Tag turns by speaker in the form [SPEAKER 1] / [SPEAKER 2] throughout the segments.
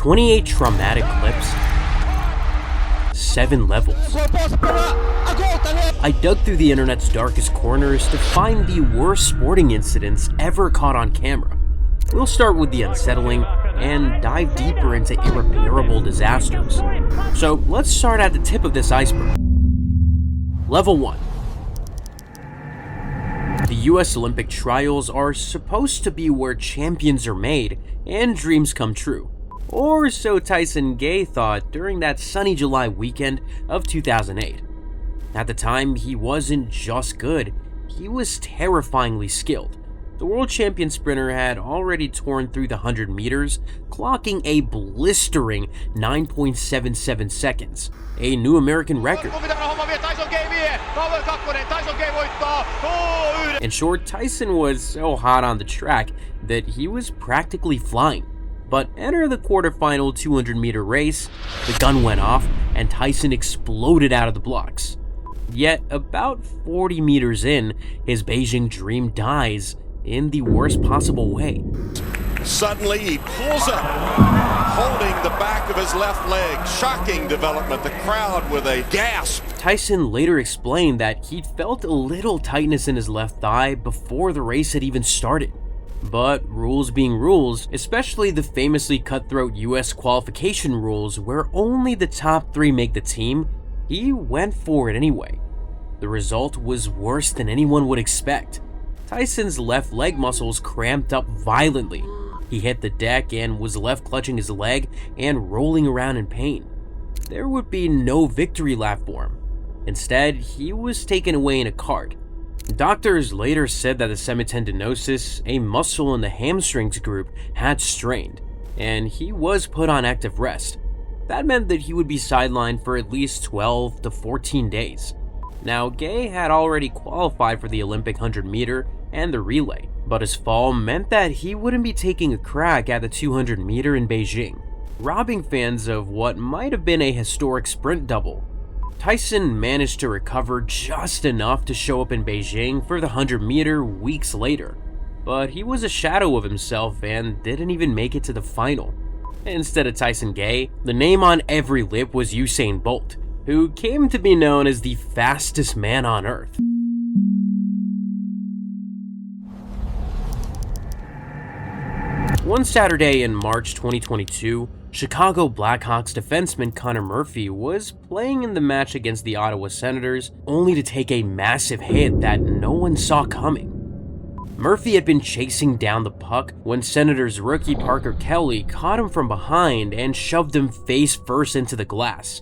[SPEAKER 1] 28 traumatic clips, 7 levels. I dug through the internet's darkest corners to find the worst sporting incidents ever caught on camera. We'll start with the unsettling and dive deeper into irreparable disasters. So let's start at the tip of this iceberg. Level 1. The US Olympic trials are supposed to be where champions are made and dreams come true. Or so Tyson Gay thought during that sunny July weekend of 2008. At the time, he wasn't just good, he was terrifyingly skilled. The world champion sprinter had already torn through the 100 meters, clocking a blistering 9.77 seconds, a new American record. In short, Tyson was so hot on the track that he was practically flying. But enter the quarterfinal 200-meter race, the gun went off, and Tyson exploded out of the blocks. Yet, about 40 meters in, his Beijing dream dies in the worst possible way.
[SPEAKER 2] Suddenly, he pulls up, holding the back of his left leg. Shocking development, the crowd with a gasp.
[SPEAKER 1] Tyson later explained that he'd felt a little tightness in his left thigh before the race had even started. But rules being rules, especially the famously cutthroat US qualification rules where only the top 3 make the team, he went for it anyway. The result was worse than anyone would expect. Tyson's left leg muscles cramped up violently. He hit the deck and was left clutching his leg and rolling around in pain. There would be no victory lap for him. Instead, he was taken away in a cart. Doctors later said that the semitendinosus, a muscle in the hamstrings group, had strained, and he was put on active rest. That meant that he would be sidelined for at least 12 to 14 days. Now, Gay had already qualified for the Olympic 100-meter and the relay, but his fall meant that he wouldn't be taking a crack at the 200-meter in Beijing, robbing fans of what might have been a historic sprint double. Tyson managed to recover just enough to show up in Beijing for the 100-meter weeks later, but he was a shadow of himself and didn't even make it to the final. Instead of Tyson Gay, the name on every lip was Usain Bolt, who came to be known as the fastest man on Earth. One Saturday in March 2022, Chicago Blackhawks defenseman Connor Murphy was playing in the match against the Ottawa Senators, only to take a massive hit that no one saw coming. Murphy had been chasing down the puck when Senators rookie Parker Kelly caught him from behind and shoved him face first into the glass.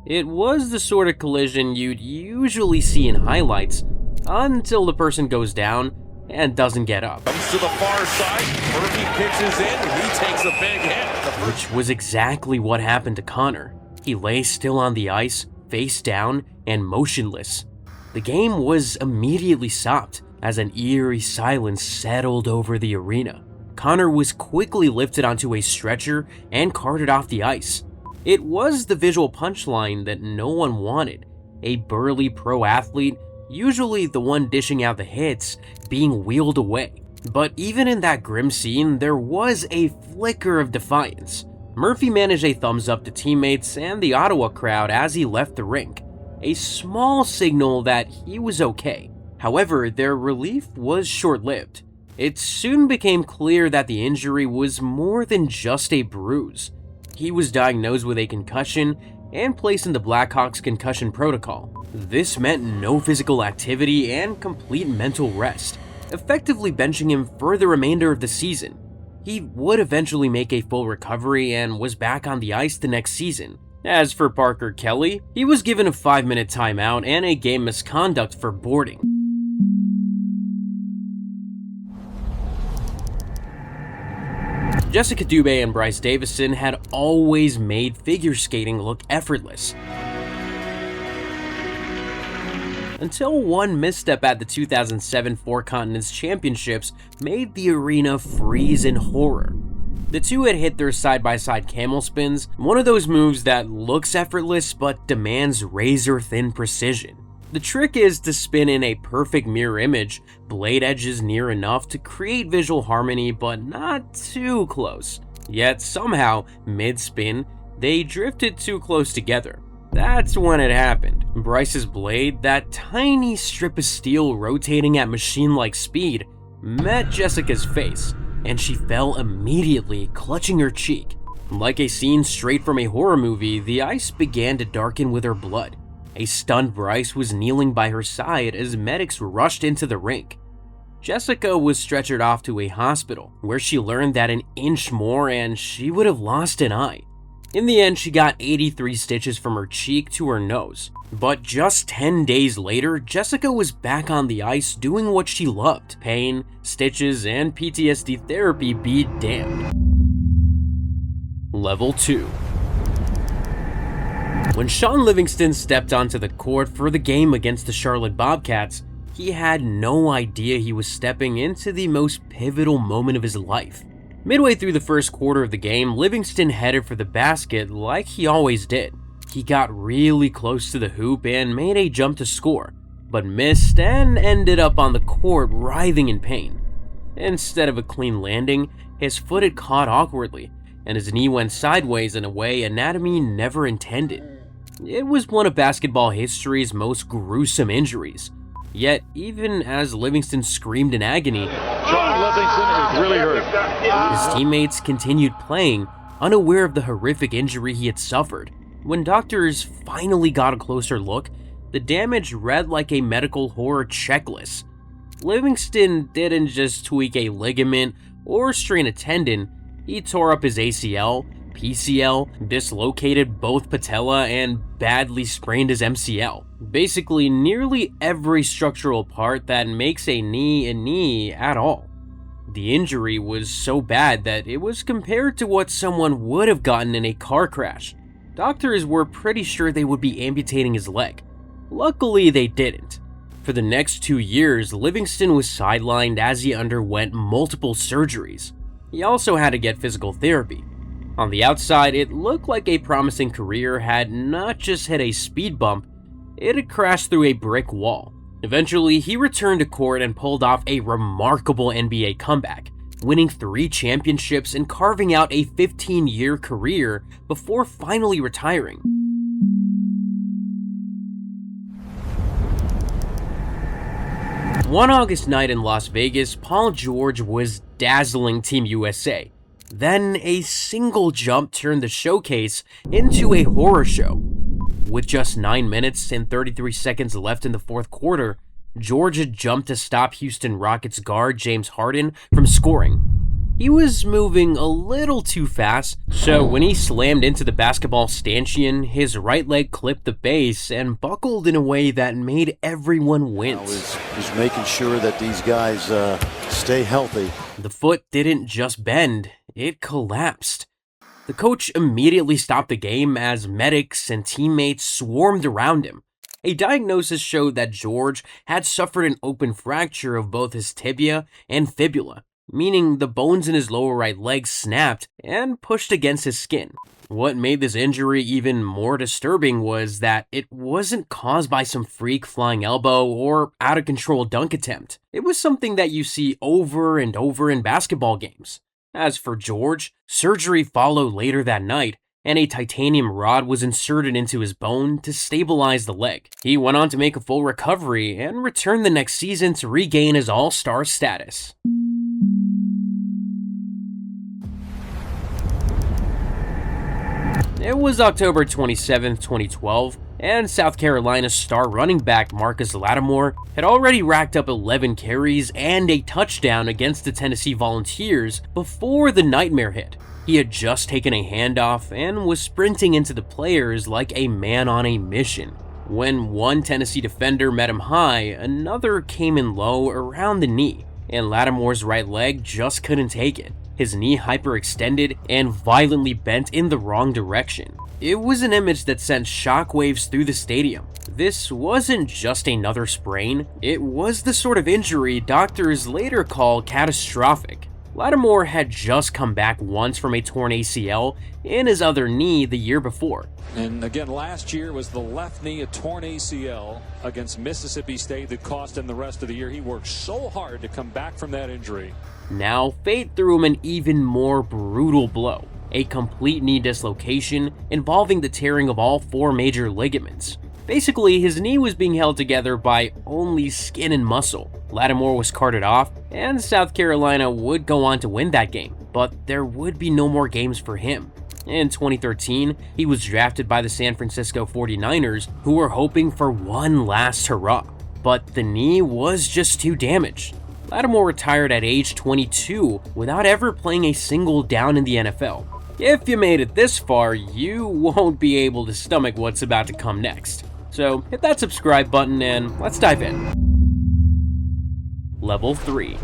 [SPEAKER 1] It was the sort of collision you'd usually see in highlights, until the person goes down and doesn't get up.
[SPEAKER 2] Comes to the far side, Murphy pitches in, and he takes a big hit.
[SPEAKER 1] Which was exactly what happened to Connor. He lay still on the ice, face down, and motionless. The game was immediately stopped as an eerie silence settled over the arena. Connor was quickly lifted onto a stretcher and carted off the ice. It was the visual punchline that no one wanted. A burly pro athlete, usually the one dishing out the hits, being wheeled away. But even in that grim scene, there was a flicker of defiance. Murphy managed a thumbs up to teammates and the Ottawa crowd as he left the rink, a small signal that he was okay. However, their relief was short-lived. It soon became clear that the injury was more than just a bruise. He was diagnosed with a concussion and placed in the Blackhawks concussion protocol. This meant no physical activity and complete mental rest, effectively benching him for the remainder of the season. He would eventually make a full recovery and was back on the ice the next season. As for Parker Kelly, he was given a 5-minute timeout and a game misconduct for boarding. Jessica Dubé and Bryce Davison had always made figure skating look effortless. Until one misstep at the 2007 Four Continents Championships made the arena freeze in horror. The two had hit their side-by-side camel spins, one of those moves that looks effortless but demands razor-thin precision. The trick is to spin in a perfect mirror image, blade edges near enough to create visual harmony but not too close. Yet somehow, mid-spin, they drifted too close together. That's when it happened. Bryce's blade, that tiny strip of steel rotating at machine-like speed, met Jessica's face, and she fell immediately, clutching her cheek. Like a scene straight from a horror movie, the ice began to darken with her blood. A stunned Bryce was kneeling by her side as medics rushed into the rink. Jessica was stretchered off to a hospital, where she learned that an inch more and she would have lost an eye. In the end, she got 83 stitches from her cheek to her nose. But just 10 days later, Jessica was back on the ice doing what she loved. Pain, stitches, and PTSD therapy be damned. Level 2. When Shaun Livingston stepped onto the court for the game against the Charlotte Bobcats, he had no idea he was stepping into the most pivotal moment of his life. Midway through the first quarter of the game, Livingston headed for the basket like he always did. He got really close to the hoop and made a jump to score, but missed and ended up on the court writhing in pain. Instead of a clean landing, his foot had caught awkwardly, and his knee went sideways in a way anatomy never intended. It was one of basketball history's most gruesome injuries. Yet, even as Livingston screamed in agony,
[SPEAKER 3] Shaun Livingston is really hurt.
[SPEAKER 1] His teammates continued playing, unaware of the horrific injury he had suffered. When doctors finally got a closer look, the damage read like a medical horror checklist. Livingston didn't just tweak a ligament or strain a tendon, he tore up his ACL, PCL, dislocated both patella, and badly sprained his MCL. Basically, nearly every structural part that makes a knee at all. The injury was so bad that it was compared to what someone would have gotten in a car crash. Doctors were pretty sure they would be amputating his leg. Luckily, they didn't. For the next 2 years, Livingston was sidelined as he underwent multiple surgeries. He also had to get physical therapy. On the outside, it looked like a promising career had not just hit a speed bump, it had crashed through a brick wall. Eventually, he returned to court and pulled off a remarkable NBA comeback, winning 3 championships and carving out a 15-year career before finally retiring. One August night in Las Vegas, Paul George was dazzling Team USA. Then a single jump turned the showcase into a horror show. With just 9 minutes and 33 seconds left in the fourth quarter, George had jumped to stop Houston Rockets guard James Harden from scoring. He was moving a little too fast, so when he slammed into the basketball stanchion, his right leg clipped the base and buckled in a way that made everyone wince.
[SPEAKER 3] He's making sure that these guys stay healthy.
[SPEAKER 1] The foot didn't just bend, it collapsed. The coach immediately stopped the game as medics and teammates swarmed around him. A diagnosis showed that George had suffered an open fracture of both his tibia and fibula, meaning the bones in his lower right leg snapped and pushed against his skin. What made this injury even more disturbing was that it wasn't caused by some freak flying elbow or out-of-control dunk attempt. It was something that you see over and over in basketball games. As for George, surgery followed later that night, and a titanium rod was inserted into his bone to stabilize the leg. He went on to make a full recovery and returned the next season to regain his all-star status. It was October 27, 2012, and South Carolina's star running back Marcus Lattimore had already racked up 11 carries and a touchdown against the Tennessee Volunteers before the nightmare hit. He had just taken a handoff and was sprinting into the players like a man on a mission. When one Tennessee defender met him high, another came in low around the knee, and Lattimore's right leg just couldn't take it. His knee hyperextended and violently bent in the wrong direction. It was an image that sent shockwaves through the stadium. This wasn't just another sprain, it was the sort of injury doctors later call catastrophic. Lattimore had just come back once from a torn ACL in his other knee the year before.
[SPEAKER 4] And again, last year was the left knee, a torn ACL against Mississippi State that cost him the rest of the year. He worked so hard to come back from that injury.
[SPEAKER 1] Now, fate threw him an even more brutal blow, a complete knee dislocation involving the tearing of all 4 major ligaments. Basically, his knee was being held together by only skin and muscle. Lattimore was carted off, and South Carolina would go on to win that game, but there would be no more games for him. In 2013, he was drafted by the San Francisco 49ers, who were hoping for one last hurrah, but the knee was just too damaged. Lattimore retired at age 22 without ever playing a single down in the NFL. If you made it this far, you won't be able to stomach what's about to come next. So hit that subscribe button and let's dive in. Level 3.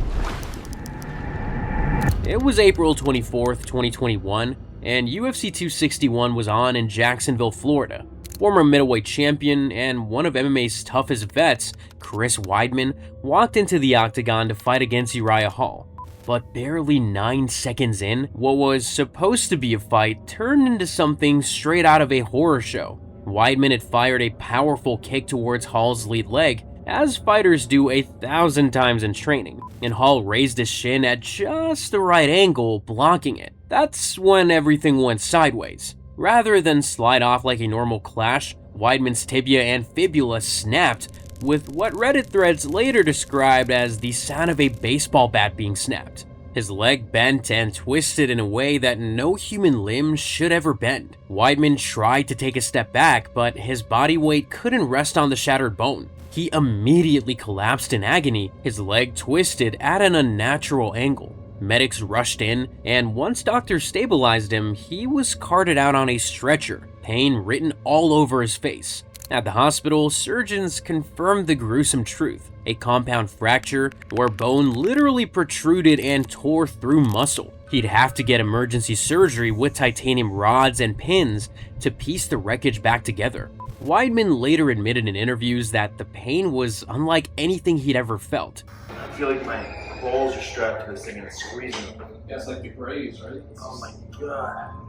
[SPEAKER 1] It was April 24th, 2021, and UFC 261 was on in Jacksonville, Florida. Former middleweight champion and one of MMA's toughest vets, Chris Weidman, walked into the octagon to fight against Uriah Hall. But barely 9 seconds in, what was supposed to be a fight turned into something straight out of a horror show. Weidman had fired a powerful kick towards Hall's lead leg, as fighters do 1,000 times in training, and Hall raised his shin at just the right angle, blocking it. That's when everything went sideways. Rather than slide off like a normal clash, Weidman's tibia and fibula snapped, with what Reddit threads later described as the sound of a baseball bat being snapped. His leg bent and twisted in a way that no human limb should ever bend. Weidman tried to take a step back, but his body weight couldn't rest on the shattered bone. He immediately collapsed in agony, his leg twisted at an unnatural angle. Medics rushed in, and once doctors stabilized him, he was carted out on a stretcher, pain written all over his face. At the hospital, surgeons confirmed the gruesome truth: a compound fracture where bone literally protruded and tore through muscle. He'd have to get emergency surgery with titanium rods and pins to piece the wreckage back together. Weidman later admitted in interviews that the pain was unlike anything he'd ever felt.
[SPEAKER 5] I feel like my balls are strapped to this thing and it's squeezing them.
[SPEAKER 6] Yeah, it's like the Braves, right?
[SPEAKER 5] Oh my god.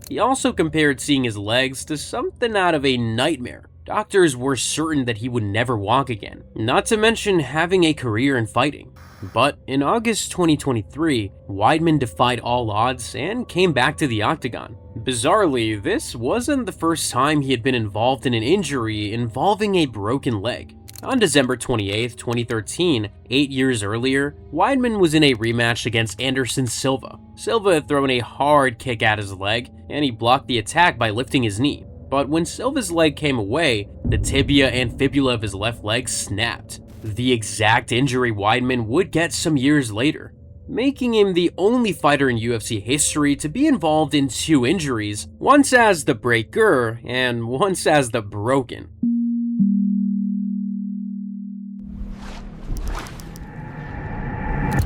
[SPEAKER 1] He also compared seeing his legs to something out of a nightmare. Doctors were certain that he would never walk again, not to mention having a career in fighting. But in August 2023, Weidman defied all odds and came back to the octagon. Bizarrely, this wasn't the first time he had been involved in an injury involving a broken leg. On December 28, 2013, 8 years earlier, Weidman was in a rematch against Anderson Silva. Silva had thrown a hard kick at his leg, and he blocked the attack by lifting his knee. But when Silva's leg came away, the tibia and fibula of his left leg snapped. The exact injury Weidman would get some years later, making him the only fighter in UFC history to be involved in 2 injuries, once as the breaker and once as the broken.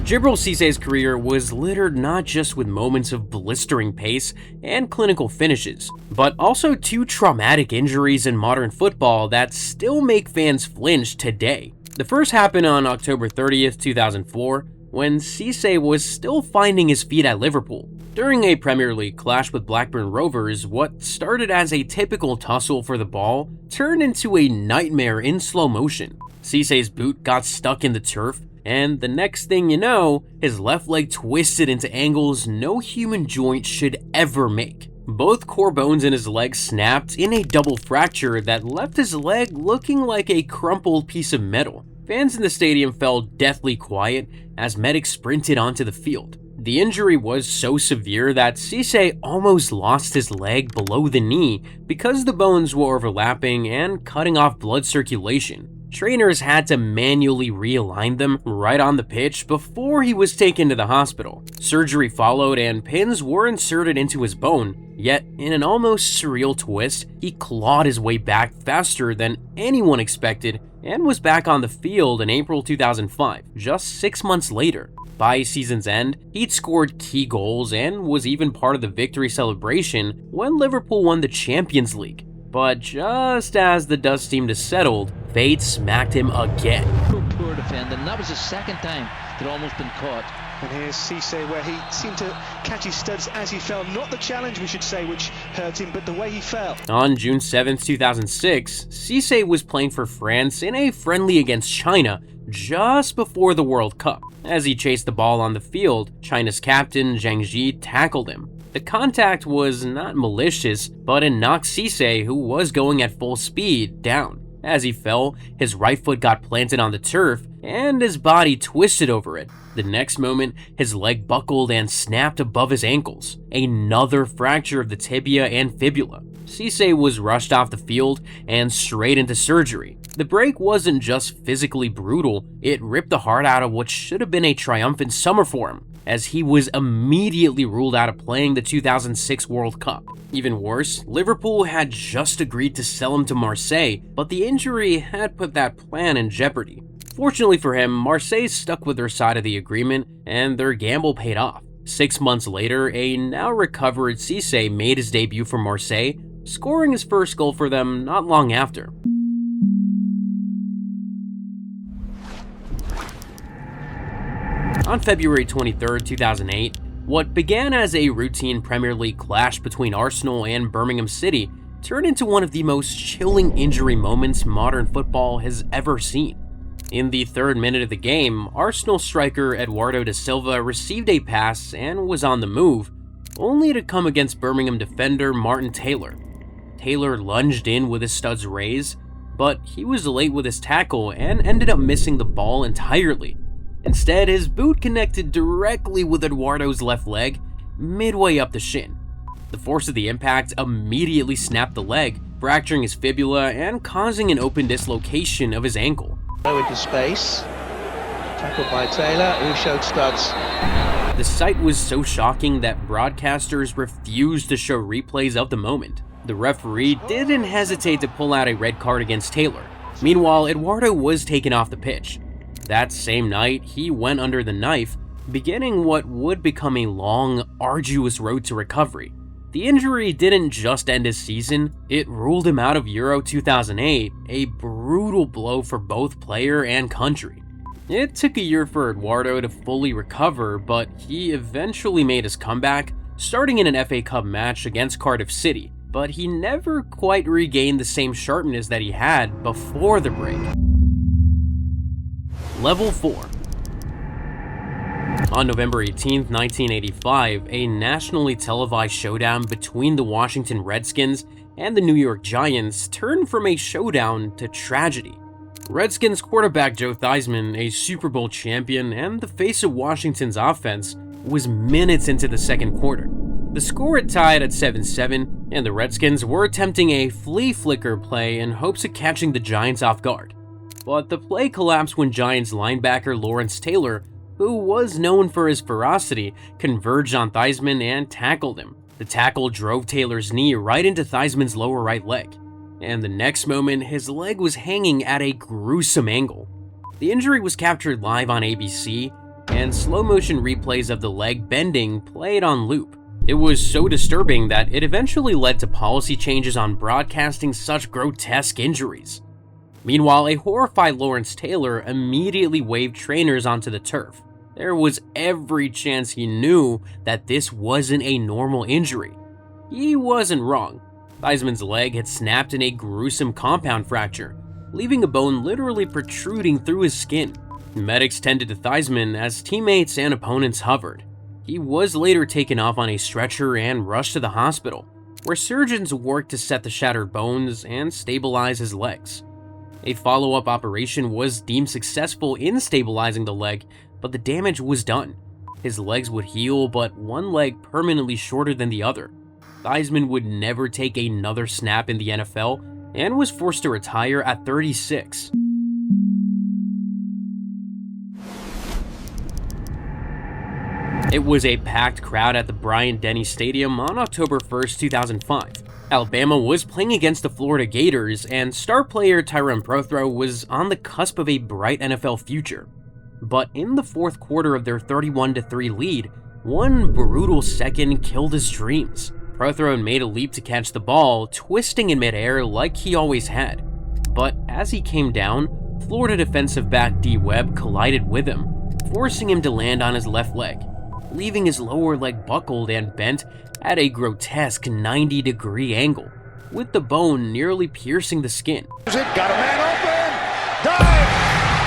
[SPEAKER 1] Djibril Cisse's career was littered not just with moments of blistering pace and clinical finishes, but also 2 traumatic injuries in modern football that still make fans flinch today. The first happened on October 30th, 2004, when Cisse was still finding his feet at Liverpool. During a Premier League clash with Blackburn Rovers, what started as a typical tussle for the ball turned into a nightmare in slow motion. Cisse's boot got stuck in the turf, and the next thing you know, his left leg twisted into angles no human joint should ever make. Both core bones in his leg snapped in a double fracture that left his leg looking like a crumpled piece of metal. Fans in the stadium fell deathly quiet as medics sprinted onto the field. The injury was so severe that Cisse almost lost his leg below the knee because the bones were overlapping and cutting off blood circulation. Trainers had to manually realign them right on the pitch before he was taken to the hospital. Surgery followed and pins were inserted into his bone, yet in an almost surreal twist, he clawed his way back faster than anyone expected and was back on the field in April 2005, just 6 months later. By season's end, he'd scored key goals and was even part of the victory celebration when Liverpool won the Champions League. But just as the dust seemed to settle, fate smacked him again.
[SPEAKER 7] Poor defender, and that was the second time they'd almost been caught.
[SPEAKER 6] And here's Cisse, where he seemed to catch his studs as he fell. Not the challenge, we should say, which hurt him, but the way he fell.
[SPEAKER 1] On June 7, 2006, Cisse was playing for France in a friendly against China just before the World Cup. As he chased the ball on the field, China's captain Zhang Ji tackled him. The contact was not malicious, but it knocked Cisse, who was going at full speed, down. As he fell, his right foot got planted on the turf, and his body twisted over it. The next moment, his leg buckled and snapped above his ankles. Another fracture of the tibia and fibula. Cisse was rushed off the field and straight into surgery. The break wasn't just physically brutal, it ripped the heart out of what should have been a triumphant summer for him, as he was immediately ruled out of playing the 2006 World Cup. Even worse, Liverpool had just agreed to sell him to Marseille, but the injury had put that plan in jeopardy. Fortunately for him, Marseille stuck with their side of the agreement, and their gamble paid off. 6 months later, a now recovered Cisse made his debut for Marseille, scoring his first goal for them not long after. On February 23, 2008, what began as a routine Premier League clash between Arsenal and Birmingham City turned into one of the most chilling injury moments modern football has ever seen. In the 3rd minute of the game, Arsenal striker Eduardo da Silva received a pass and was on the move, only to come against Birmingham defender Martin Taylor. Taylor lunged in with his studs raised, but he was late with his tackle and ended up missing the ball entirely. Instead, his boot connected directly with Eduardo's left leg, midway up the shin. The force of the impact immediately snapped the leg, fracturing his fibula and causing an open dislocation of his ankle.
[SPEAKER 7] Into space, tackled by Taylor, who showed studs.
[SPEAKER 1] The sight was so shocking that broadcasters refused to show replays of the moment. The referee didn't hesitate to pull out a red card against Taylor. Meanwhile, Eduardo was taken off the pitch. That same night, he went under the knife, beginning what would become a long, arduous road to recovery. The injury didn't just end his season, it ruled him out of Euro 2008, a brutal blow for both player and country. It took a year for Eduardo to fully recover, but he eventually made his comeback, starting in an FA Cup match against Cardiff City, but he never quite regained the same sharpness that he had before the break. Level 4. On November 18, 1985, a nationally televised showdown between the Washington Redskins and the New York Giants turned from a showdown to tragedy. Redskins quarterback Joe Theismann, a Super Bowl champion and the face of Washington's offense, was minutes into the second quarter. The score had tied at 7-7, and the Redskins were attempting a flea flicker play in hopes of catching the Giants off guard. But the play collapsed when Giants linebacker Lawrence Taylor, who was known for his ferocity, converged on Theismann and tackled him. The tackle drove Taylor's knee right into Theismann's lower right leg, and the next moment his leg was hanging at a gruesome angle. The injury was captured live on ABC, and slow-motion replays of the leg bending played on loop. It was so disturbing that it eventually led to policy changes on broadcasting such grotesque injuries. Meanwhile, a horrified Lawrence Taylor immediately waved trainers onto the turf. There was every chance he knew that this wasn't a normal injury. He wasn't wrong. Theismann's leg had snapped in a gruesome compound fracture, leaving a bone literally protruding through his skin. Medics tended to Theismann as teammates and opponents hovered. He was later taken off on a stretcher and rushed to the hospital, where surgeons worked to set the shattered bones and stabilize his legs. A follow-up operation was deemed successful in stabilizing the leg, but the damage was done. His legs would heal, but one leg permanently shorter than the other. Theismann would never take another snap in the NFL and was forced to retire at 36. It was a packed crowd at the Bryant-Denny Stadium on October 1st, 2005. Alabama was playing against the Florida Gators, and star player Tyrone Prothro was on the cusp of a bright NFL future. But in the fourth quarter of their 31-3 lead, one brutal second killed his dreams. Prothro made a leap to catch the ball, twisting in midair like he always had. But as he came down, Florida defensive back D. Webb collided with him, forcing him to land on his left leg, leaving his lower leg buckled and bent at a grotesque 90-degree angle, with the bone nearly piercing the skin.
[SPEAKER 2] Got a man open! Dive!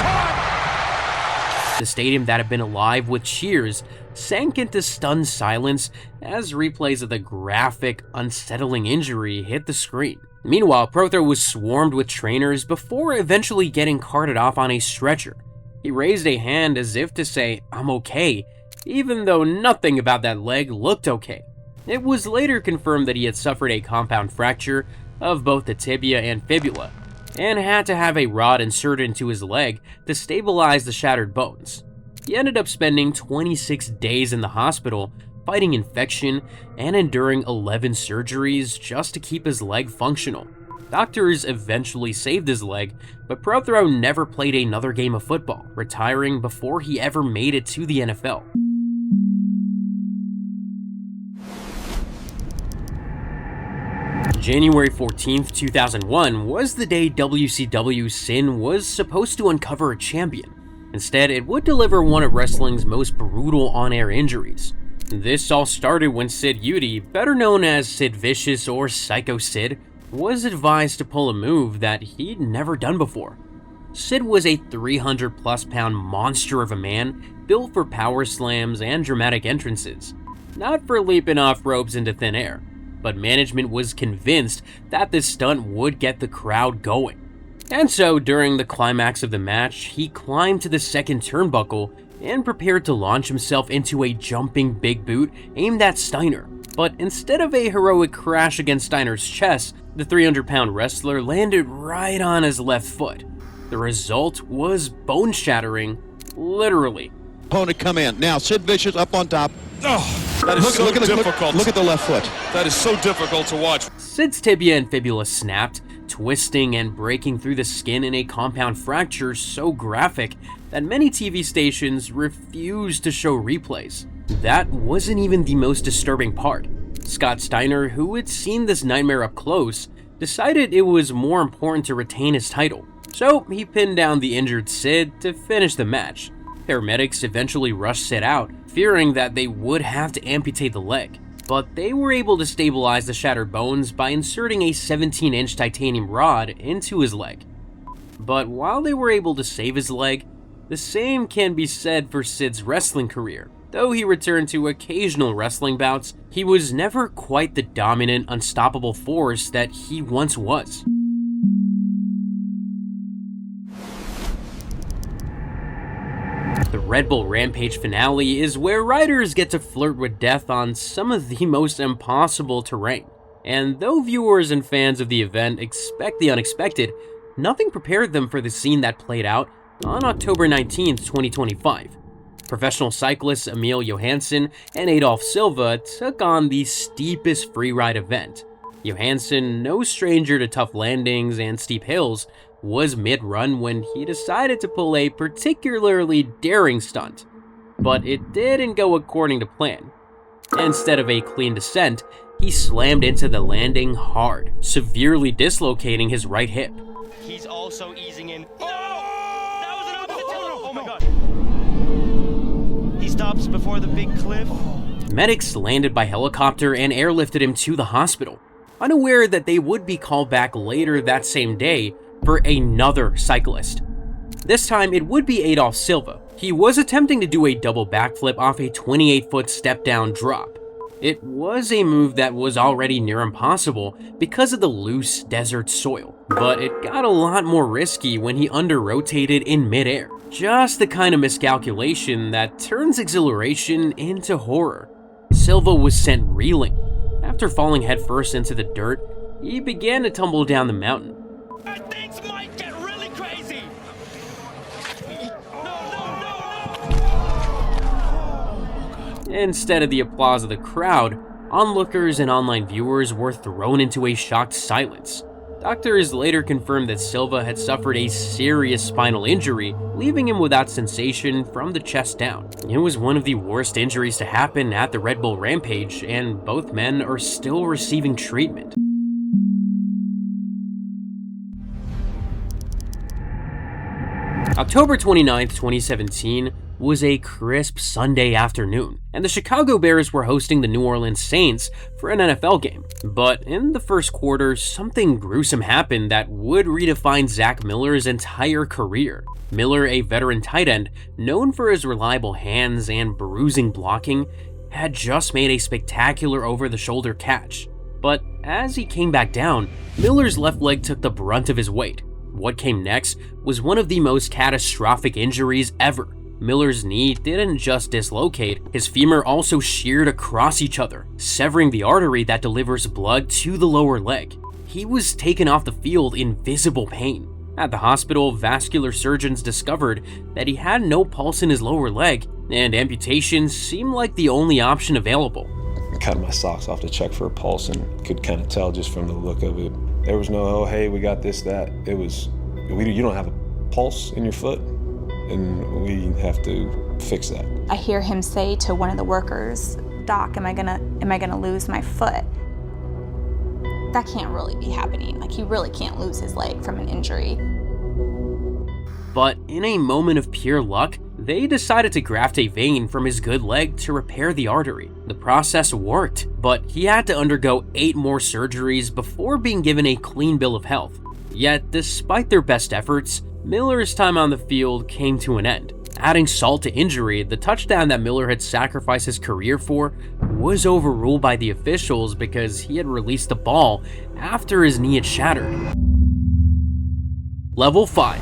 [SPEAKER 2] Caught!
[SPEAKER 1] The stadium that had been alive with cheers sank into stunned silence as replays of the graphic, unsettling injury hit the screen. Meanwhile, Prothro was swarmed with trainers before eventually getting carted off on a stretcher. He raised a hand as if to say, "I'm okay," even though nothing about that leg looked okay. It was later confirmed that he had suffered a compound fracture of both the tibia and fibula, and had to have a rod inserted into his leg to stabilize the shattered bones. He ended up spending 26 days in the hospital, fighting infection and enduring 11 surgeries just to keep his leg functional. Doctors eventually saved his leg, but Prothro never played another game of football, retiring before he ever made it to the NFL. January 14th, 2001 was the day WCW Sin was supposed to uncover a champion. Instead, it would deliver one of wrestling's most brutal on-air injuries. This all started when Sid Eudy, better known as Sid Vicious or Psycho Sid, was advised to pull a move that he'd never done before. Sid was a 300-plus pound monster of a man, built for power slams and dramatic entrances, not for leaping off ropes into thin air. But management was convinced that this stunt would get the crowd going. And so, during the climax of the match, he climbed to the second turnbuckle and prepared to launch himself into a jumping big boot aimed at Steiner. But instead of a heroic crash against Steiner's chest, the 300-pound wrestler landed right on his left foot. The result was bone-shattering, literally.
[SPEAKER 8] Opponent come in. Now, Sid Vicious up on top.
[SPEAKER 2] Oh, that is so difficult.
[SPEAKER 8] Look at the left foot.
[SPEAKER 2] That is so difficult to watch.
[SPEAKER 1] Sid's tibia and fibula snapped, twisting and breaking through the skin in a compound fracture so graphic that many TV stations refused to show replays. That wasn't even the most disturbing part. Scott Steiner, who had seen this nightmare up close, decided it was more important to retain his title. So he pinned down the injured Sid to finish the match. Paramedics eventually rushed Sid out, fearing that they would have to amputate the leg, but they were able to stabilize the shattered bones by inserting a 17-inch titanium rod into his leg. But while they were able to save his leg, the same can be said for Sid's wrestling career. Though he returned to occasional wrestling bouts, he was never quite the dominant, unstoppable force that he once was. The Red Bull Rampage finale is where riders get to flirt with death on some of the most impossible terrain. And though viewers and fans of the event expect the unexpected, nothing prepared them for the scene that played out on October 19th, 2025. Professional cyclists Emil Johansson and Adolf Silva took on the steepest freeride event. Johansson, no stranger to tough landings and steep hills, was mid-run when he decided to pull a particularly daring stunt. But it didn't go according to plan. Instead of a clean descent, he slammed into the landing hard, severely dislocating his right hip.
[SPEAKER 9] He's also easing in. Oh! That was an opposite tail! Oh my god. He stops before the big cliff.
[SPEAKER 1] Medics landed by helicopter and airlifted him to the hospital, unaware that they would be called back later that same day for another cyclist. This time it would be Adolf Silva. He was attempting to do a double backflip off a 28-foot step-down drop. It was a move that was already near impossible because of the loose desert soil, but it got a lot more risky when he under-rotated in midair. Just the kind of miscalculation that turns exhilaration into horror. Silva was sent reeling. After falling headfirst into the dirt, he began to tumble down the mountain.
[SPEAKER 9] Things might get really crazy!
[SPEAKER 1] Instead of the applause of the crowd, onlookers and online viewers were thrown into a shocked silence. Doctors later confirmed that Silva had suffered a serious spinal injury, leaving him without sensation from the chest down. It was one of the worst injuries to happen at the Red Bull Rampage, and both men are still receiving treatment. October 29th, 2017 was a crisp Sunday afternoon, and the Chicago Bears were hosting the New Orleans Saints for an NFL game. But in the first quarter, something gruesome happened that would redefine Zach Miller's entire career. Miller, a veteran tight end known for his reliable hands and bruising blocking, had just made a spectacular over-the-shoulder catch. But as he came back down, Miller's left leg took the brunt of his weight. What came next was one of the most catastrophic injuries ever. Miller's knee didn't just dislocate, his femur also sheared across each other, severing the artery that delivers blood to the lower leg. He was taken off the field in visible pain. At the hospital, vascular surgeons discovered that he had no pulse in his lower leg, and amputation seemed like the only option available.
[SPEAKER 10] I cut my socks off to check for a pulse and could kind of tell just from the look of it. There was no, oh, hey, we got this, that. It was, you don't have a pulse in your foot, and we have to fix that.
[SPEAKER 11] I hear him say to one of the workers, "Doc, am I gonna lose my foot?" That can't really be happening. Like, he really can't lose his leg from an injury.
[SPEAKER 1] But in a moment of pure luck, they decided to graft a vein from his good leg to repair the artery. The process worked, but he had to undergo 8 more surgeries before being given a clean bill of health. Yet, despite their best efforts, Miller's time on the field came to an end. Adding salt to injury, the touchdown that Miller had sacrificed his career for was overruled by the officials because he had released the ball after his knee had shattered. Level 5.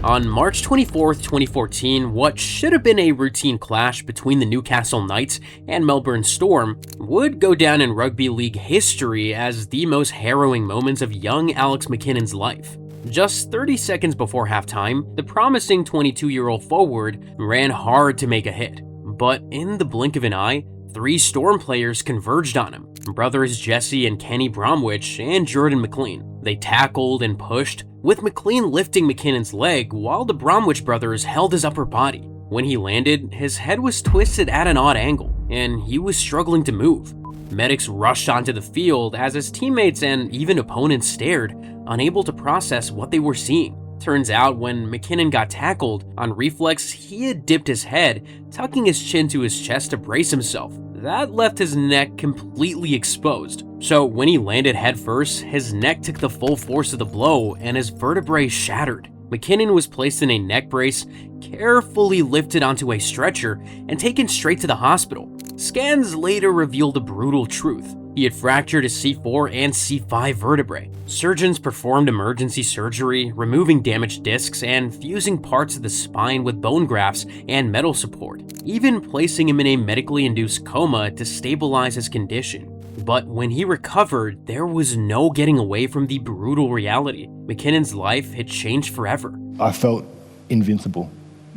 [SPEAKER 1] On March 24, 2014, what should have been a routine clash between the Newcastle Knights and Melbourne Storm would go down in rugby league history as the most harrowing moments of young Alex McKinnon's life. Just 30 seconds before halftime, the promising 22-year-old forward ran hard to make a hit. But in the blink of an eye, 3 Storm players converged on him. Brothers Jesse and Kenny Bromwich and Jordan McLean. They tackled and pushed, with McLean lifting McKinnon's leg while the Bromwich brothers held his upper body. When he landed, his head was twisted at an odd angle, and he was struggling to move. Medics rushed onto the field as his teammates and even opponents stared, unable to process what they were seeing. Turns out when McKinnon got tackled, on reflex he had dipped his head, tucking his chin to his chest to brace himself. That left his neck completely exposed. So when he landed headfirst, his neck took the full force of the blow and his vertebrae shattered. McKinnon was placed in a neck brace, carefully lifted onto a stretcher, and taken straight to the hospital. Scans later revealed a brutal truth. He had fractured his C4 and C5 vertebrae. Surgeons performed emergency surgery, removing damaged discs and fusing parts of the spine with bone grafts and metal support, even placing him in a medically induced coma to stabilize his condition. But when he recovered, there was no getting away from the brutal reality. McKinnon's life had changed forever.
[SPEAKER 12] I felt invincible.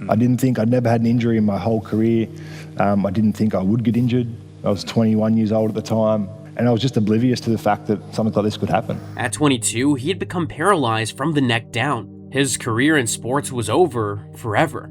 [SPEAKER 12] I'd never had an injury in my whole career. I didn't think I would get injured. I was 21 years old at the time, and I was just oblivious to the fact that something like this could happen.
[SPEAKER 1] At 22, he had become paralyzed from the neck down. His career in sports was over forever.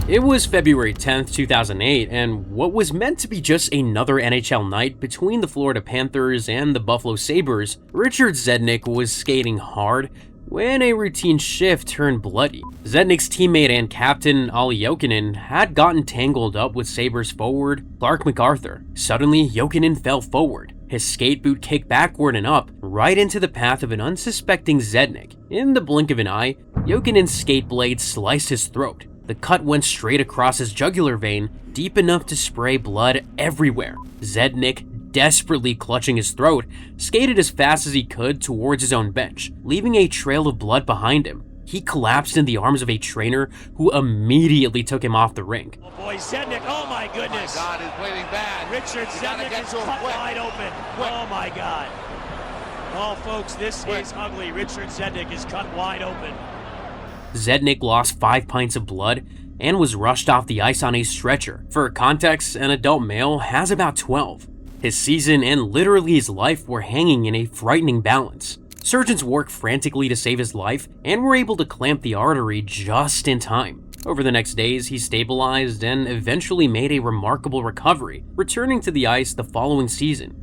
[SPEAKER 1] It was February 10th, 2008, and what was meant to be just another NHL night between the Florida Panthers and the Buffalo Sabres, Richard Zednik was skating hard when a routine shift turned bloody. Zednik's teammate and captain, Olli Jokinen, had gotten tangled up with Sabres forward Clark MacArthur. Suddenly, Jokinen fell forward. His skate boot kicked backward and up, right into the path of an unsuspecting Zednik. In the blink of an eye, Jokinen's skate blade sliced his throat. The cut went straight across his jugular vein, deep enough to spray blood everywhere. Zednik, desperately clutching his throat, skated as fast as he could towards his own bench, leaving a trail of blood behind him. He collapsed in the arms of a trainer who immediately took him off the rink.
[SPEAKER 9] Oh boy, Zednik, oh my goodness.
[SPEAKER 13] Oh my God, is bleeding bad.
[SPEAKER 9] Richard Zednik is cut wide open. Oh my God. Oh folks, this is ugly. Richard Zednik is cut wide open.
[SPEAKER 1] Zednik lost 5 pints of blood and was rushed off the ice on a stretcher. For context, an adult male has about 12. His season and literally his life were hanging in a frightening balance. Surgeons worked frantically to save his life and were able to clamp the artery just in time. Over the next days, he stabilized and eventually made a remarkable recovery, returning to the ice the following season.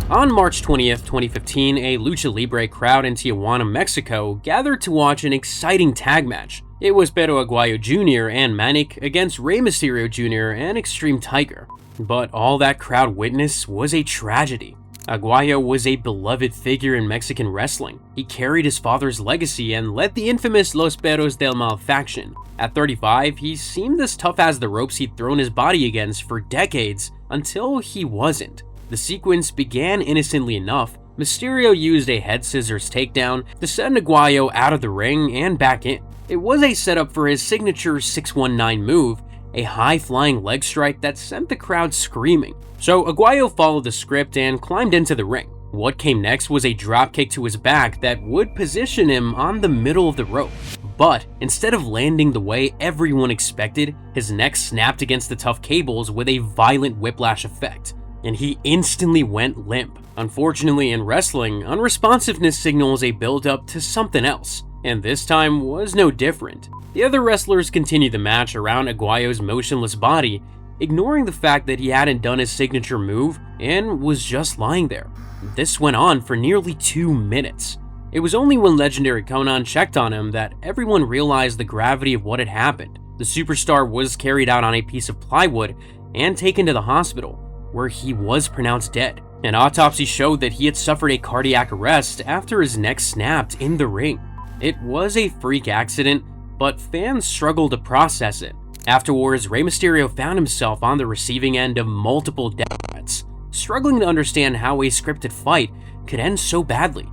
[SPEAKER 1] On March 20th, 2015, a Lucha Libre crowd in Tijuana, Mexico gathered to watch an exciting tag match. It was Pero Aguayo Jr. and Manic against Rey Mysterio Jr. and Extreme Tiger. But all that crowd witnessed was a tragedy. Aguayo was a beloved figure in Mexican wrestling. He carried his father's legacy and led the infamous Los Perros del Mal faction. At 35, he seemed as tough as the ropes he'd thrown his body against for decades, until he wasn't. The sequence began innocently enough. Mysterio used a head scissors takedown to send Aguayo out of the ring and back in. It was a setup for his signature 619 move, a high-flying leg strike that sent the crowd screaming. So Aguayo followed the script and climbed into the ring. What came next was a dropkick to his back that would position him on the middle of the rope. But instead of landing the way everyone expected, his neck snapped against the tough cables with a violent whiplash effect, and he instantly went limp. Unfortunately, in wrestling, unresponsiveness signals a build-up to something else, and this time was no different. The other wrestlers continued the match around Aguayo's motionless body, ignoring the fact that he hadn't done his signature move and was just lying there. This went on for nearly 2 minutes. It was only when legendary Conan checked on him that everyone realized the gravity of what had happened. The superstar was carried out on a piece of plywood and taken to the hospital, where he was pronounced dead. An autopsy showed that he had suffered a cardiac arrest after his neck snapped in the ring. It was a freak accident, but fans struggled to process it. Afterwards, Rey Mysterio found himself on the receiving end of multiple death threats, struggling to understand how a scripted fight could end so badly.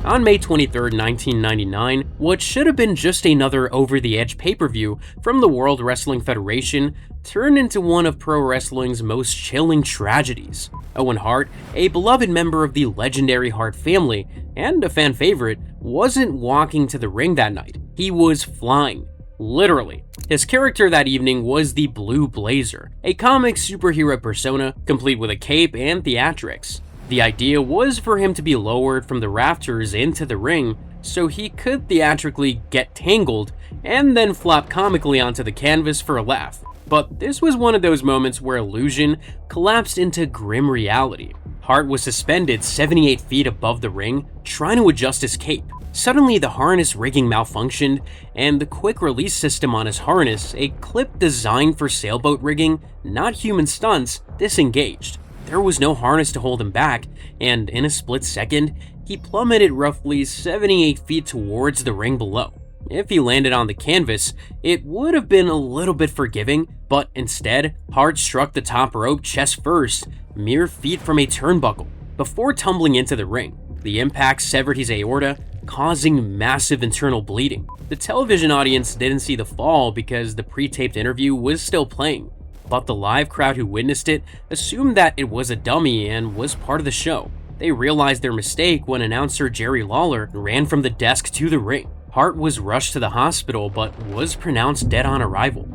[SPEAKER 1] On May 23, 1999, what should have been just another over-the-edge pay-per-view from the World Wrestling Federation turned into one of pro wrestling's most chilling tragedies. Owen Hart, a beloved member of the legendary Hart family and a fan favorite, wasn't walking to the ring that night. He was flying. Literally. His character that evening was the Blue Blazer, a comic superhero persona complete with a cape and theatrics. The idea was for him to be lowered from the rafters into the ring so he could theatrically get tangled and then flop comically onto the canvas for a laugh. But this was one of those moments where illusion collapsed into grim reality. Hart was suspended 78 feet above the ring, trying to adjust his cape. Suddenly, the harness rigging malfunctioned, and the quick release system on his harness, a clip designed for sailboat rigging, not human stunts, disengaged. There was no harness to hold him back, and in a split second, he plummeted roughly 78 feet towards the ring below. If he landed on the canvas, it would have been a little bit forgiving, but instead, Hart struck the top rope chest first, mere feet from a turnbuckle, before tumbling into the ring. The impact severed his aorta, causing massive internal bleeding. The television audience didn't see the fall because the pre-taped interview was still playing, but the live crowd who witnessed it assumed that it was a dummy and was part of the show. They realized their mistake when announcer Jerry Lawler ran from the desk to the ring. Hart was rushed to the hospital but was pronounced dead on arrival.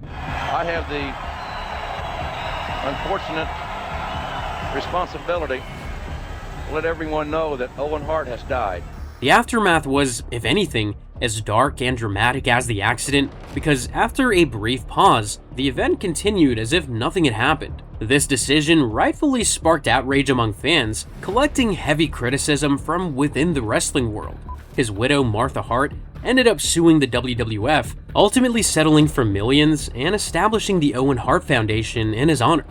[SPEAKER 13] I have the unfortunate responsibility to let everyone know that Owen Hart has died.
[SPEAKER 1] The aftermath was, if anything, as dark and dramatic as the accident, because after a brief pause, the event continued as if nothing had happened. This decision rightfully sparked outrage among fans, collecting heavy criticism from within the wrestling world. His widow, Martha Hart, ended up suing the WWF, ultimately settling for millions and establishing the Owen Hart Foundation in his honor.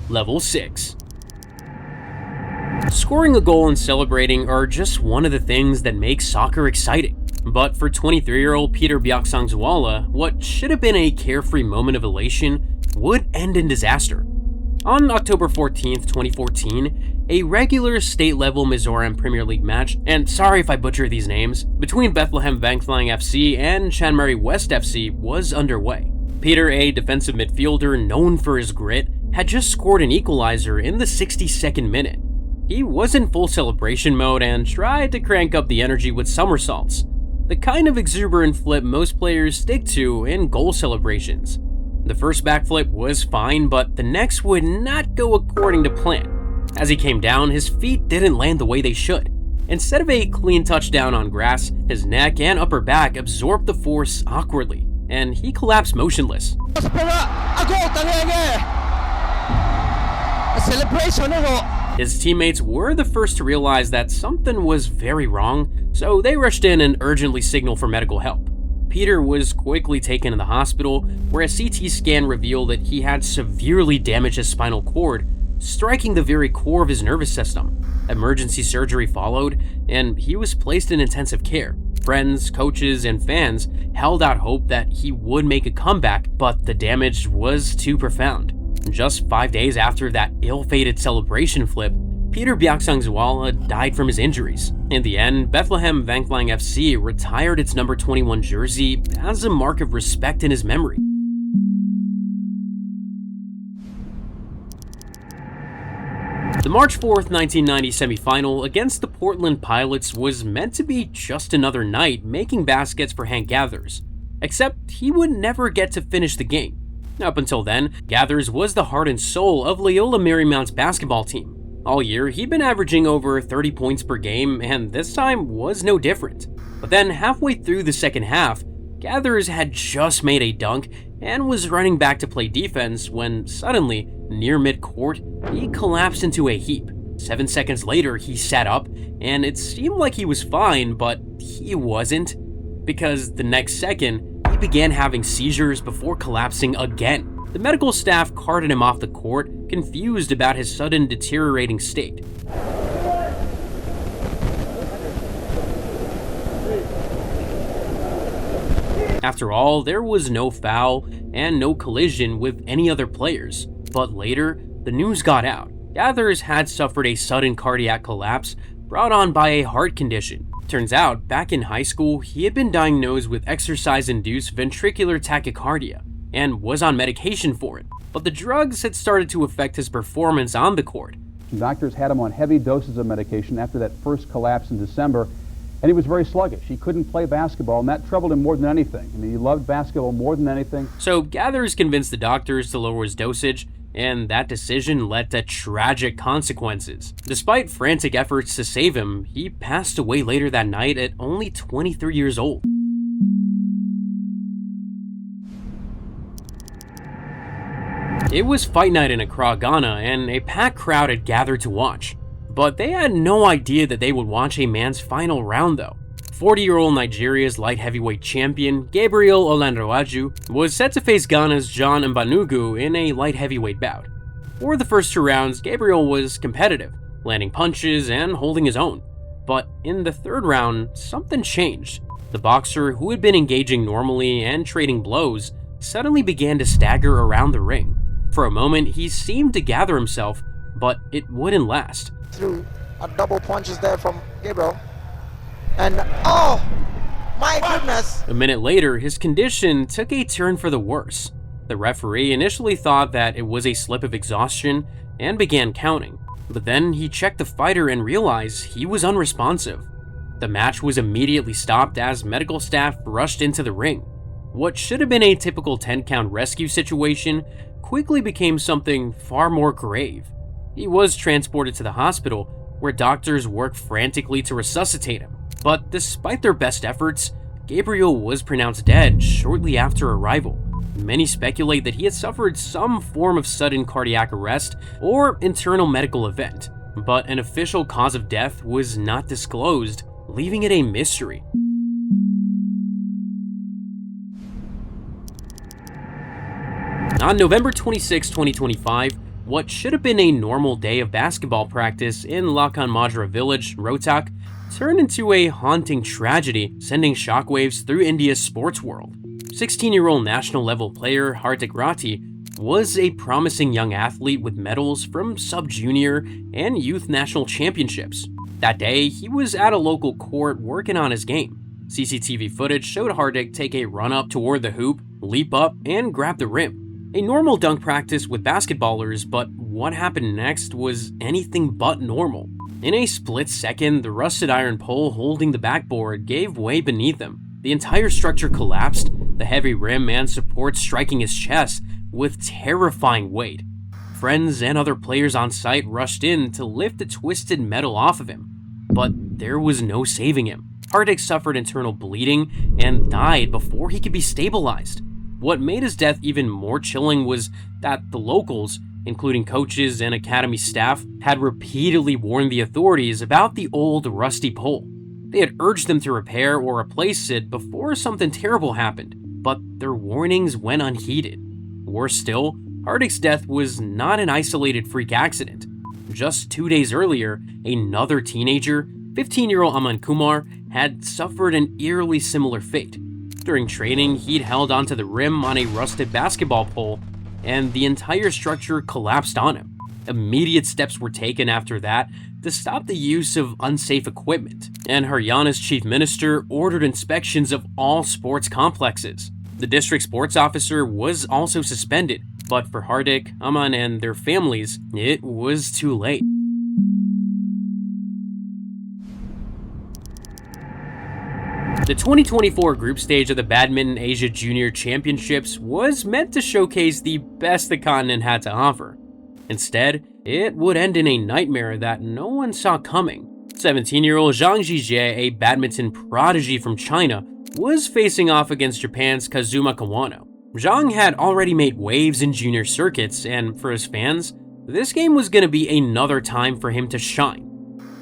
[SPEAKER 1] Level 6. Scoring a goal and celebrating are just one of the things that make soccer exciting. But for 23-year-old Peter Biaksangzuala, what should have been a carefree moment of elation would end in disaster. On October 14, 2014, a regular state-level Mizoram Premier League match, and sorry if I butcher these names, between Bethlehem Vangflang FC and Chanmari West FC was underway. Peter, a defensive midfielder known for his grit, had just scored an equalizer in the 62nd minute. He was in full celebration mode and tried to crank up the energy with somersaults, the kind of exuberant flip most players stick to in goal celebrations. The first backflip was fine, but the next would not go according to plan. As he came down, his feet didn't land the way they should. Instead of a clean touchdown on grass, his neck and upper back absorbed the force awkwardly, and he collapsed motionless. His teammates were the first to realize that something was very wrong, so they rushed in and urgently signaled for medical help. Peter was quickly taken to the hospital, where a CT scan revealed that he had severely damaged his spinal cord, striking the very core of his nervous system. Emergency surgery followed, and he was placed in intensive care. Friends, coaches, and fans held out hope that he would make a comeback, but the damage was too profound. Just 5 days after that ill-fated celebration flip, Peter Biaksangzwala died from his injuries. In the end, Bethlehem Vanklang FC retired its number 21 jersey as a mark of respect in his memory. The March 4th, 1990 semifinal against the Portland Pilots was meant to be just another night making baskets for Hank Gathers, except he would never get to finish the game. Up until then, Gathers was the heart and soul of Loyola Marymount's basketball team. All year, he'd been averaging over 30 points per game, and this time was no different. But then, halfway through the second half, Gathers had just made a dunk and was running back to play defense when suddenly, near mid-court, he collapsed into a heap. 7 seconds later, he sat up, and it seemed like he was fine, but he wasn't, because the next second, he began having seizures before collapsing again. The medical staff carted him off the court, confused about his sudden deteriorating state. After all, there was no foul and no collision with any other players. But later, the news got out. Gathers had suffered a sudden cardiac collapse brought on by a heart condition. Turns out, back in high school, he had been diagnosed with exercise-induced ventricular tachycardia and was on medication for it. But the drugs had started to affect his performance on the court.
[SPEAKER 14] Doctors had him on heavy doses of medication after that first collapse in December, and he was very sluggish. He couldn't play basketball, and that troubled him more than anything. I mean, he loved basketball more than anything.
[SPEAKER 1] So Gathers convinced the doctors to lower his dosage, and that decision led to tragic consequences. Despite frantic efforts to save him, he passed away later that night at only 23 years old. It was fight night in Accra, Ghana, and a packed crowd had gathered to watch. But they had no idea that they would watch a man's final round though. 40-year-old Nigeria's light heavyweight champion, Gabriel Olanrewaju, was set to face Ghana's John Mbanugu in a light heavyweight bout. For the first 2 rounds, Gabriel was competitive, landing punches and holding his own. But in the 3rd round, something changed. The boxer, who had been engaging normally and trading blows, suddenly began to stagger around the ring. For a moment, he seemed to gather himself, but it wouldn't last.
[SPEAKER 15] Through a double punches there from Gabriel. And oh my goodness!
[SPEAKER 1] A minute later, his condition took a turn for the worse. The referee initially thought that it was a slip of exhaustion and began counting, but then he checked the fighter and realized he was unresponsive. The match was immediately stopped as medical staff rushed into the ring. What should have been a typical 10-count rescue situation quickly became something far more grave. He was transported to the hospital, where doctors worked frantically to resuscitate him. But despite their best efforts, Gabriel was pronounced dead shortly after arrival. Many speculate that he had suffered some form of sudden cardiac arrest or internal medical event, but an official cause of death was not disclosed, leaving it a mystery. On November 26, 2025, what should have been a normal day of basketball practice in Lakan Majra village, Rohtak, turned into a haunting tragedy, sending shockwaves through India's sports world. 16-year-old national-level player Hardik Rathi was a promising young athlete with medals from sub-junior and youth national championships. That day, he was at a local court working on his game. CCTV footage showed Hardik take a run-up toward the hoop, leap up, and grab the rim. A normal dunk practice with basketballers, but what happened next was anything but normal. In a split second, the rusted iron pole holding the backboard gave way beneath him. The entire structure collapsed, the heavy rim and support striking his chest with terrifying weight. Friends and other players on site rushed in to lift the twisted metal off of him, but there was no saving him. Hardik suffered internal bleeding and died before he could be stabilized. What made his death even more chilling was that the locals, including coaches and academy staff, had repeatedly warned the authorities about the old rusty pole. They had urged them to repair or replace it before something terrible happened, but their warnings went unheeded. Worse still, Hardick's death was not an isolated freak accident. Just 2 days earlier, another teenager, 15-year-old Aman Kumar, had suffered an eerily similar fate. During training, he'd held onto the rim on a rusted basketball pole, and the entire structure collapsed on him. Immediate steps were taken after that to stop the use of unsafe equipment, and Haryana's chief minister ordered inspections of all sports complexes. The district sports officer was also suspended, but for Hardick, Aman, and their families, it was too late. The 2024 group stage of the Badminton Asia Junior Championships was meant to showcase the best the continent had to offer. Instead, it would end in a nightmare that no one saw coming. 17-year-old Zhang Zhizhe, a badminton prodigy from China, was facing off against Japan's Kazuma Kawano. Zhang had already made waves in junior circuits, and for his fans, this game was going to be another time for him to shine.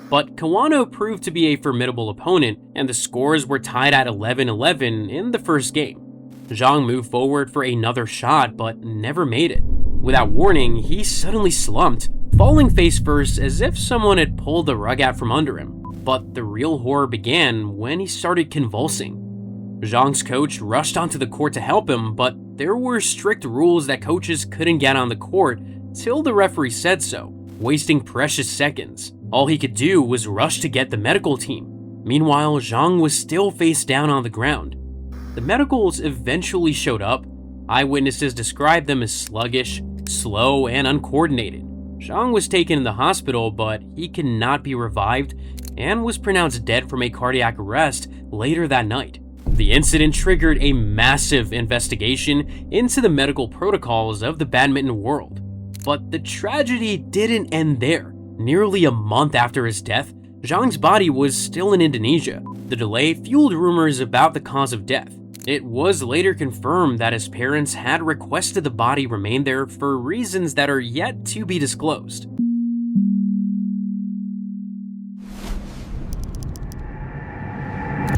[SPEAKER 1] But Kawano proved to be a formidable opponent, and the scores were tied at 11-11 in the first game. Zhang moved forward for another shot, but never made it. Without warning, he suddenly slumped, falling face first as if someone had pulled the rug out from under him. But the real horror began when he started convulsing. Zhang's coach rushed onto the court to help him, but there were strict rules that coaches couldn't get on the court till the referee said so, wasting precious seconds. All he could do was rush to get the medical team. Meanwhile, Zhang was still face down on the ground. The medicals eventually showed up. Eyewitnesses described them as sluggish, slow, and uncoordinated. Zhang was taken in the hospital, but he could not be revived and was pronounced dead from a cardiac arrest later that night. The incident triggered a massive investigation into the medical protocols of the badminton world. But the tragedy didn't end there. Nearly a month after his death, Zhang's body was still in Indonesia. The delay fueled rumors about the cause of death. It was later confirmed that his parents had requested the body remain there for reasons that are yet to be disclosed.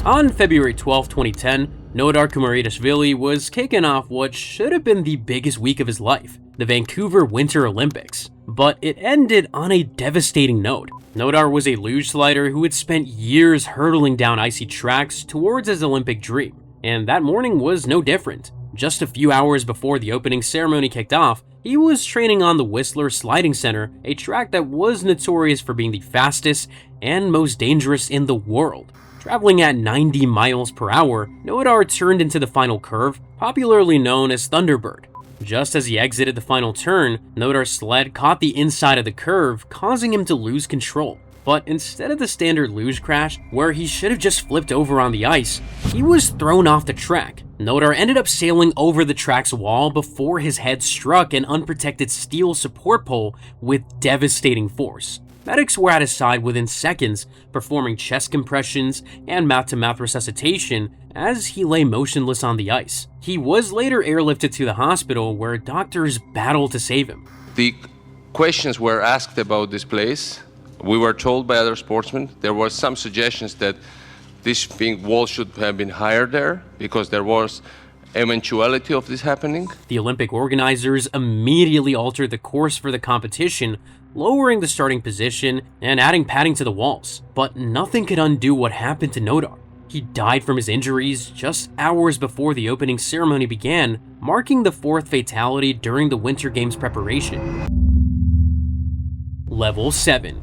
[SPEAKER 1] On February 12, 2010, Nodar Kumaritashvili was kicking off what should have been the biggest week of his life, the Vancouver Winter Olympics. But it ended on a devastating note. Nodar was a luge slider who had spent years hurtling down icy tracks towards his Olympic dream, and that morning was no different. Just a few hours before the opening ceremony kicked off, he was training on the Whistler Sliding Center, a track that was notorious for being the fastest and most dangerous in the world. Traveling at 90 miles per hour, Nodar turned into the final curve, popularly known as Thunderbird. Just as he exited the final turn, Nodar's sled caught the inside of the curve, causing him to lose control. But instead of the standard luge crash, where he should have just flipped over on the ice, he was thrown off the track. Nodar ended up sailing over the track's wall before his head struck an unprotected steel support pole with devastating force. Medics were at his side within seconds, performing chest compressions and mouth-to-mouth resuscitation as he lay motionless on the ice. He was later airlifted to the hospital where doctors battled to save him.
[SPEAKER 13] The questions were asked about this place. We were told by other sportsmen there were some suggestions that this wall should have been higher there because there was eventuality of this happening.
[SPEAKER 1] The Olympic organizers immediately altered the course for the competition, lowering the starting position and adding padding to the walls. But nothing could undo what happened to Nodar. He died from his injuries just hours before the opening ceremony began, marking the fourth fatality during the Winter Games preparation. Level 7.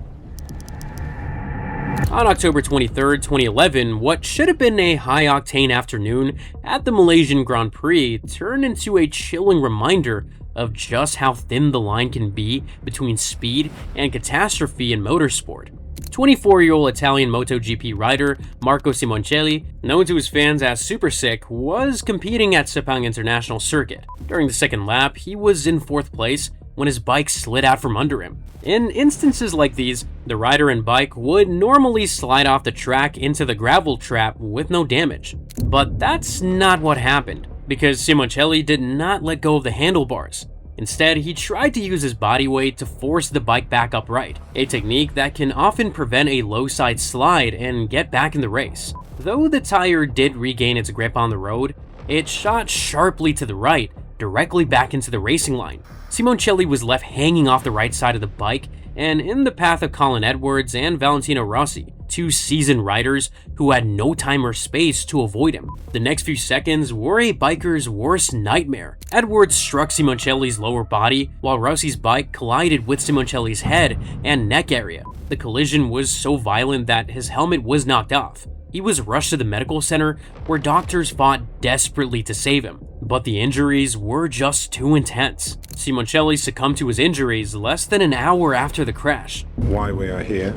[SPEAKER 1] On October 23, 2011, what should have been a high-octane afternoon at the Malaysian Grand Prix turned into a chilling reminder of just how thin the line can be between speed and catastrophe in motorsport. 24-year-old Italian MotoGP rider Marco Simoncelli, known to his fans as Super Sick, was competing at Sepang International Circuit. During the second lap, he was in fourth place when his bike slid out from under him. In instances like these, the rider and bike would normally slide off the track into the gravel trap with no damage. But that's not what happened. because Simoncelli did not let go of the handlebars. Instead, he tried to use his body weight to force the bike back upright, a technique that can often prevent a low side slide and get back in the race. Though the tire did regain its grip on the road, it shot sharply to the right, directly back into the racing line. Simoncelli was left hanging off the right side of the bike and in the path of Colin Edwards and Valentino Rossi, two seasoned riders who had no time or space to avoid him. The next few seconds were a biker's worst nightmare. Edwards struck Simoncelli's lower body, while Rossi's bike collided with Simoncelli's head and neck area. The collision was so violent that his helmet was knocked off. He was rushed to the medical center, where doctors fought desperately to save him, but the injuries were just too intense. Simoncelli succumbed to his injuries less than an hour after the crash.
[SPEAKER 16] Why we are here.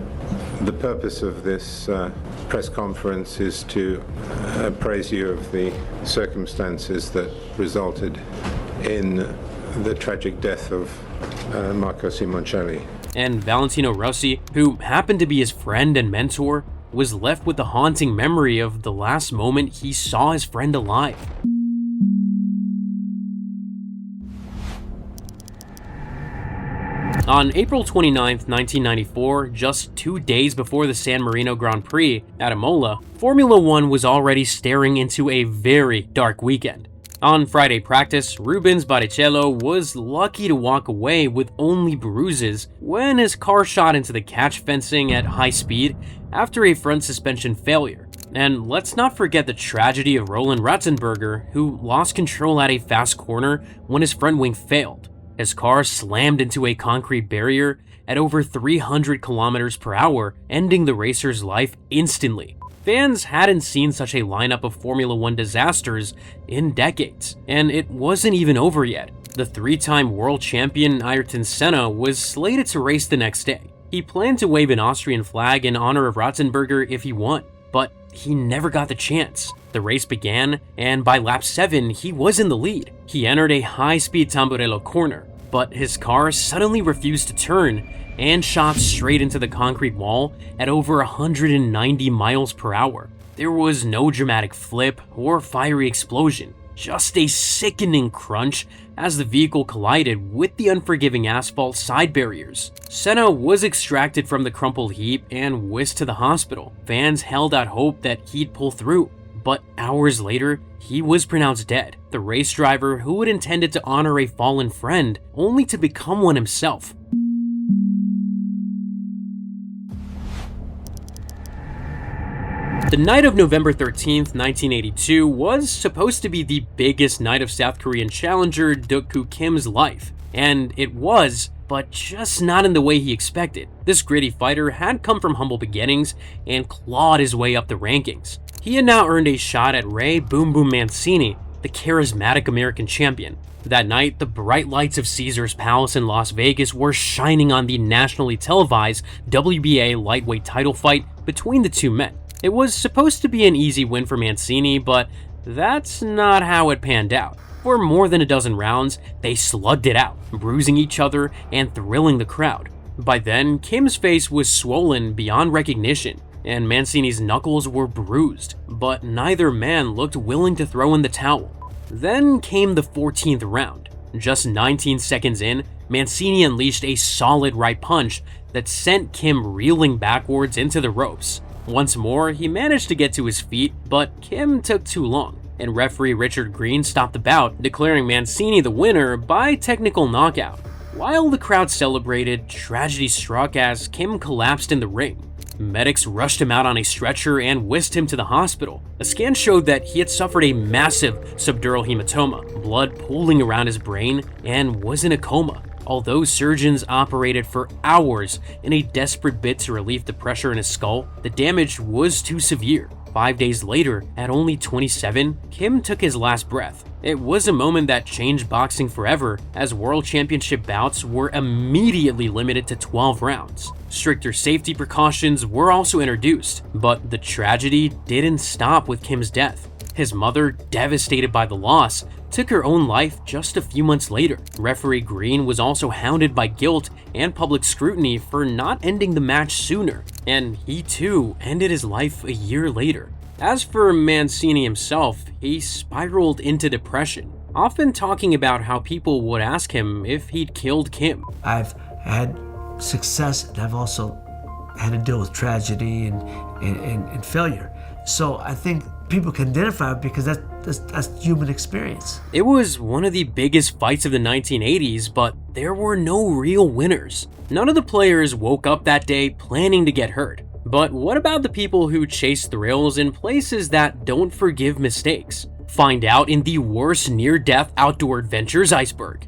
[SPEAKER 16] The purpose of this press conference is to appraise you of the circumstances that resulted in the tragic death of Marco Simoncelli.
[SPEAKER 1] And Valentino Rossi, who happened to be his friend and mentor, was left with the haunting memory of the last moment he saw his friend alive. On April 29, 1994, just 2 days before the San Marino Grand Prix at Imola, Formula One was already staring into a very dark weekend. On Friday practice, Rubens Barrichello was lucky to walk away with only bruises when his car shot into the catch fencing at high speed after a front suspension failure. And let's not forget the tragedy of Roland Ratzenberger, who lost control at a fast corner when his front wing failed. His car slammed into a concrete barrier at over 300 kilometers per hour, ending the racer's life instantly. Fans hadn't seen such a lineup of Formula One disasters in decades, and it wasn't even over yet. The three-time world champion Ayrton Senna was slated to race the next day. He planned to wave an Austrian flag in honor of Ratzenberger if he won, but he never got the chance. The race began, and by lap 7, he was in the lead. He entered a high-speed Tamburello corner, but his car suddenly refused to turn and shot straight into the concrete wall at over 190 miles per hour. There was no dramatic flip or fiery explosion, just a sickening crunch as the vehicle collided with the unforgiving asphalt side barriers. Senna was extracted from the crumpled heap and whisked to the hospital. Fans held out hope that he'd pull through, but hours later, he was pronounced dead. The race driver who had intended to honor a fallen friend, only to become one himself. The night of November 13th, 1982 was supposed to be the biggest night of South Korean challenger Duk-Koo Kim's life. And it was, but just not in the way he expected. This gritty fighter had come from humble beginnings and clawed his way up the rankings. He had now earned a shot at Ray Boom Boom Mancini, the charismatic American champion. That night, the bright lights of Caesar's Palace in Las Vegas were shining on the nationally televised WBA lightweight title fight between the two men. It was supposed to be an easy win for Mancini, but that's not how it panned out. For more than a dozen rounds, they slugged it out, bruising each other and thrilling the crowd. By then, Kim's face was swollen beyond recognition, and Mancini's knuckles were bruised, but neither man looked willing to throw in the towel. Then came the 14th round. Just 19 seconds in, Mancini unleashed a solid right punch that sent Kim reeling backwards into the ropes. Once more, he managed to get to his feet, but Kim took too long, and referee Richard Green stopped the bout, declaring Mancini the winner by technical knockout. While the crowd celebrated, tragedy struck as Kim collapsed in the ring. Medics rushed him out on a stretcher and whisked him to the hospital. A scan showed that he had suffered a massive subdural hematoma, blood pooling around his brain, and was in a coma. Although surgeons operated for hours in a desperate bid to relieve the pressure in his skull, the damage was too severe. 5 days later, at only 27, Kim took his last breath. It was a moment that changed boxing forever, as World Championship bouts were immediately limited to 12 rounds. Stricter safety precautions were also introduced, but the tragedy didn't stop with Kim's death. His mother, devastated by the loss, took her own life just a few months later. Referee Green was also hounded by guilt and public scrutiny for not ending the match sooner, and he too ended his life a year later. As for Mancini himself, he spiraled into depression, often talking about how people would ask him if he'd killed Kim.
[SPEAKER 17] I've had success, and I've also had to deal with tragedy and failure. So I think people can identify because that's human experience.
[SPEAKER 1] It was one of the biggest fights of the 1980s, but there were no real winners. None of the players woke up that day planning to get hurt. But what about the people who chase thrills in places that don't forgive mistakes? Find out in the worst near-death outdoor adventures, Iceberg.